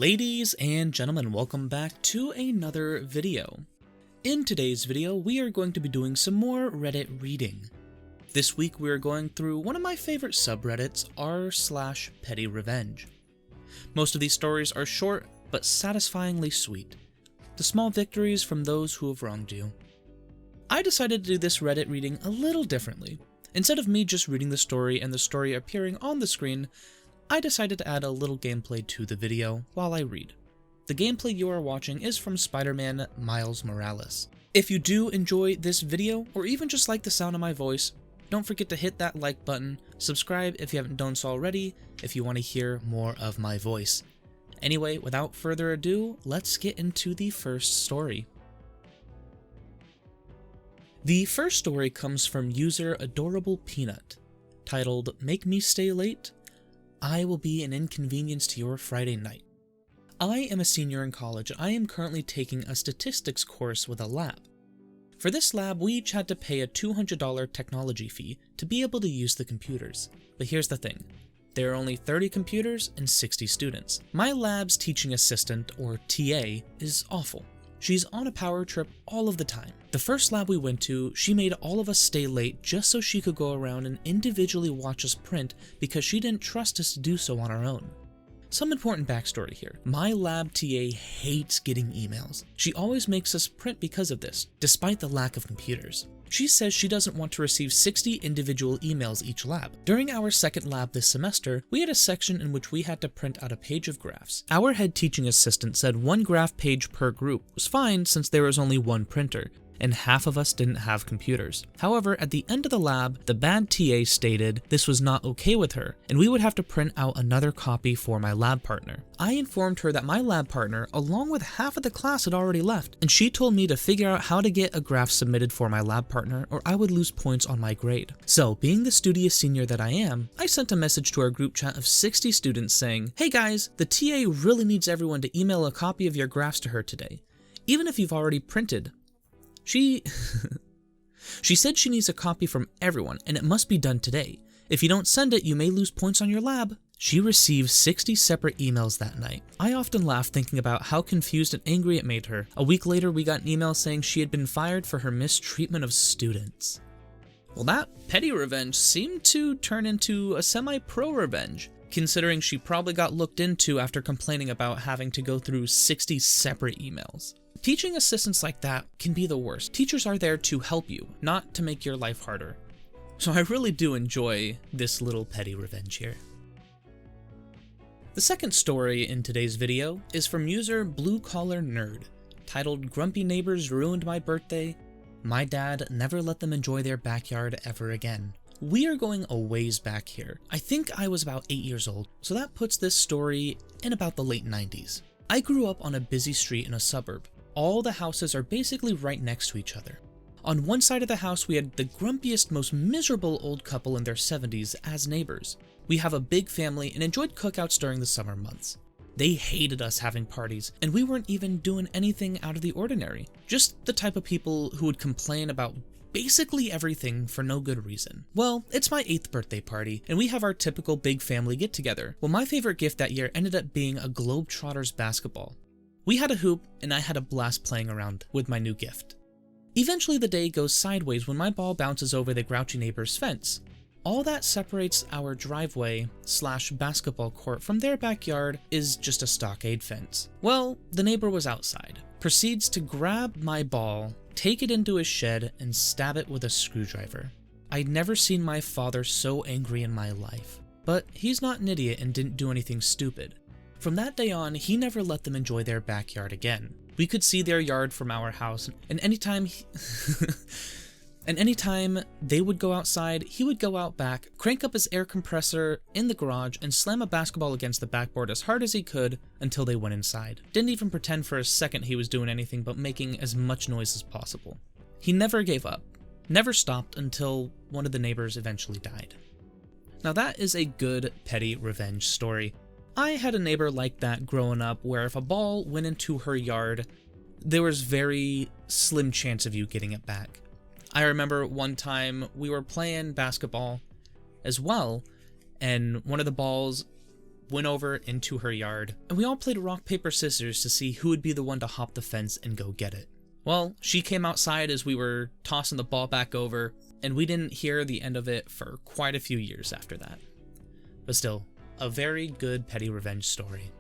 Ladies and gentlemen, welcome back to another video. In today's video, we are going to be doing some more Reddit reading. This week we are going through one of my favorite subreddits, r/petty revenge. Most of these stories are short, but satisfyingly sweet. The small victories from those who have wronged you. I decided to do this Reddit reading a little differently. Instead of me just reading the story and the story appearing on the screen, I decided to add a little gameplay to the video while I read. The gameplay you are watching is from Spider-Man Miles Morales. If you do enjoy this video, or even just like the sound of my voice, don't forget to hit that like button, subscribe if you haven't done so already, if you want to hear more of my voice. Anyway, without further ado, let's get into the first story. The first story comes from user Adorable Peanut, titled "Make Me Stay Late? I will be an inconvenience to your Friday night." I am a senior in college and I am currently taking a statistics course with a lab. For this lab, we each had to pay a $200 technology fee to be able to use the computers. But here's the thing. There are only 30 computers and 60 students. My lab's teaching assistant, or TA, is awful. She's on a power trip all of the time. The first lab we went to, she made all of us stay late just so she could go around and individually watch us print because she didn't trust us to do so on our own. Some important backstory here. My lab TA hates getting emails. She always makes us print because of this, despite the lack of computers. She says she doesn't want to receive 60 individual emails each lab. During our second lab this semester, we had a section in which we had to print out a page of graphs. Our head teaching assistant said one graph page per group was fine since there was only one printer, and half of us didn't have computers. However, at the end of the lab, the bad TA stated this was not okay with her, and we would have to print out another copy for my lab partner. I informed her that my lab partner, along with half of the class, had already left, and she told me to figure out how to get a graph submitted for my lab partner or I would lose points on my grade. So, being the studious senior that I am, I sent a message to our group chat of 60 students saying, "Hey guys, the TA really needs everyone to email a copy of your graphs to her today, even if you've already printed." She said she needs a copy from everyone, and it must be done today. If you don't send it, you may lose points on your lab. She received 60 separate emails that night. I often laugh thinking about how confused and angry it made her. A week later, we got an email saying she had been fired for her mistreatment of students. Well, that petty revenge seemed to turn into a semi-pro revenge, considering she probably got looked into after complaining about having to go through 60 separate emails. Teaching assistants like that can be the worst. Teachers are there to help you, not to make your life harder. So I really do enjoy this little petty revenge here. The second story in today's video is from user Blue Collar Nerd, titled "Grumpy Neighbors Ruined My Birthday. My Dad Never Let Them Enjoy Their Backyard Ever Again." We are going a ways back here. I think I was about 8 years old, so that puts this story in about the late 90s. I grew up on a busy street in a suburb. All the houses are basically right next to each other. On one side of the house, we had the grumpiest, most miserable old couple in their 70s as neighbors. We have a big family and enjoyed cookouts during the summer months. They hated us having parties, and we weren't even doing anything out of the ordinary. Just the type of people who would complain about basically everything for no good reason. Well, it's my 8th birthday party, and we have our typical big family get-together. Well, my favorite gift that year ended up being a Globetrotters basketball. We had a hoop, and I had a blast playing around with my new gift. Eventually the day goes sideways when my ball bounces over the grouchy neighbor's fence. All that separates our driveway/basketball court from their backyard is just a stockade fence. Well, the neighbor was outside, proceeds to grab my ball, take it into his shed, and stab it with a screwdriver. I'd never seen my father so angry in my life, but he's not an idiot and didn't do anything stupid. From that day on, he never let them enjoy their backyard again. We could see their yard from our house, and anytime they would go outside, he would go out back, crank up his air compressor in the garage, and slam a basketball against the backboard as hard as he could until they went inside. Didn't even pretend for a second he was doing anything but making as much noise as possible. He never gave up, never stopped until one of the neighbors eventually died. Now that is a good petty revenge story. I had a neighbor like that growing up where if a ball went into her yard, there was very slim chance of you getting it back. I remember one time we were playing basketball as well, and one of the balls went over into her yard, and we all played rock, paper, scissors to see who would be the one to hop the fence and go get it. Well, she came outside as we were tossing the ball back over, and we didn't hear the end of it for quite a few years after that. But still, a very good petty revenge story.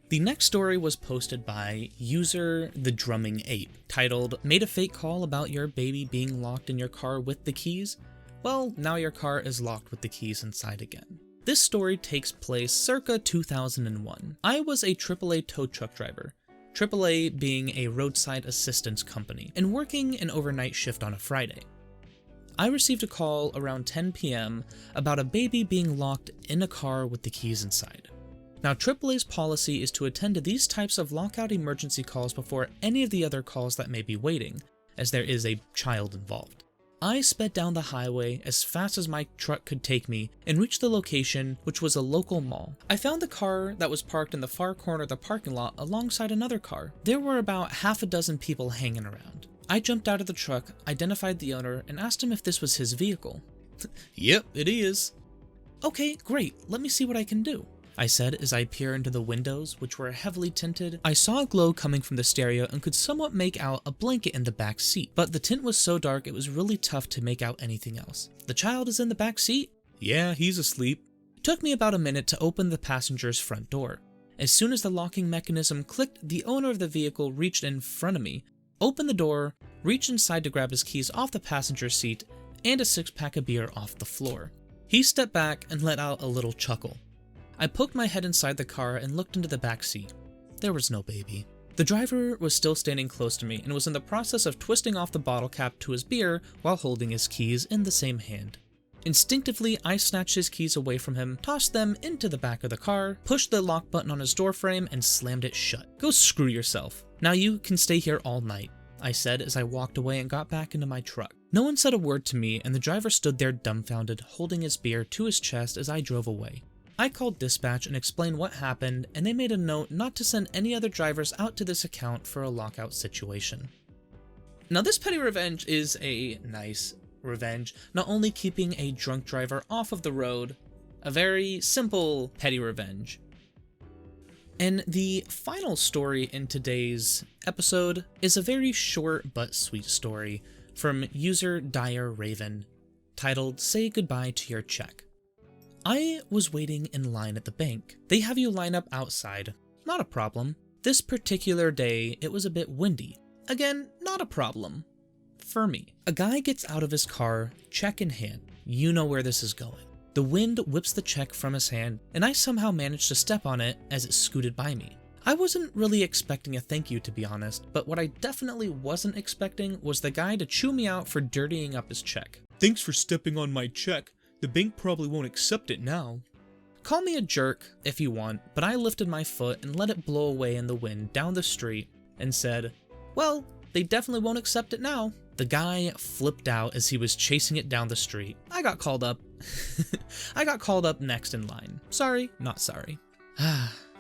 The next story was posted by user The Drumming Ape, titled, "Made a fake call about your baby being locked in your car with the keys? Well, now your car is locked with the keys inside again." This story takes place circa 2001. I was a AAA tow truck driver, AAA being a roadside assistance company, and working an overnight shift on a Friday. I received a call around 10 p.m. about a baby being locked in a car with the keys inside. Now, AAA's policy is to attend to these types of lockout emergency calls before any of the other calls that may be waiting, as there is a child involved. I sped down the highway as fast as my truck could take me and reached the location, which was a local mall. I found the car that was parked in the far corner of the parking lot alongside another car. There were about half a dozen people hanging around. I jumped out of the truck, identified the owner, and asked him if this was his vehicle. "Yep, it is." "Okay, great, let me see what I can do," I said as I peered into the windows, which were heavily tinted. I saw a glow coming from the stereo and could somewhat make out a blanket in the back seat, but the tint was so dark it was really tough to make out anything else. "The child is in the back seat?" "Yeah, he's asleep." It took me about a minute to open the passenger's front door. As soon as the locking mechanism clicked, the owner of the vehicle reached in front of me, opened the door, reached inside to grab his keys off the passenger seat, and a six-pack of beer off the floor. He stepped back and let out a little chuckle. I poked my head inside the car and looked into the back seat. There was no baby. The driver was still standing close to me and was in the process of twisting off the bottle cap to his beer while holding his keys in the same hand. Instinctively, I snatched his keys away from him, tossed them into the back of the car, pushed the lock button on his door frame, and slammed it shut. "Go screw yourself. Now you can stay here all night," I said as I walked away and got back into my truck. No one said a word to me, and the driver stood there dumbfounded, holding his beer to his chest as I drove away. I called dispatch and explained what happened, and they made a note not to send any other drivers out to this account for a lockout situation. Now, this petty revenge is a nice revenge, not only keeping a drunk driver off of the road, a very simple petty revenge. And the final story in today's episode is a very short but sweet story from user Dire Raven, titled, "Say Goodbye to Your Check." I was waiting in line at the bank. They have you line up outside. Not a problem. This particular day, it was a bit windy. Again, not a problem. For me. A guy gets out of his car, check in hand. You know where this is going. The wind whips the check from his hand, and I somehow managed to step on it as it scooted by me. I wasn't really expecting a thank you, to be honest, but what I definitely wasn't expecting was the guy to chew me out for dirtying up his check. "Thanks for stepping on my check. The bank probably won't accept it now." Call me a jerk if you want, but I lifted my foot and let it blow away in the wind down the street and said, "Well, they definitely won't accept it now." The guy flipped out as he was chasing it down the street. I got called up. I got called up next in line. Sorry, not sorry.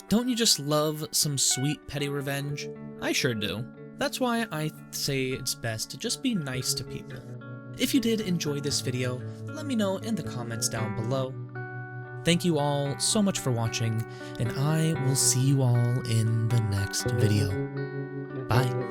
Don't you just love some sweet petty revenge? I sure do. That's why I say it's best to just be nice to people. If you did enjoy this video, let me know in the comments down below. Thank you all so much for watching, and I will see you all in the next video. Bye.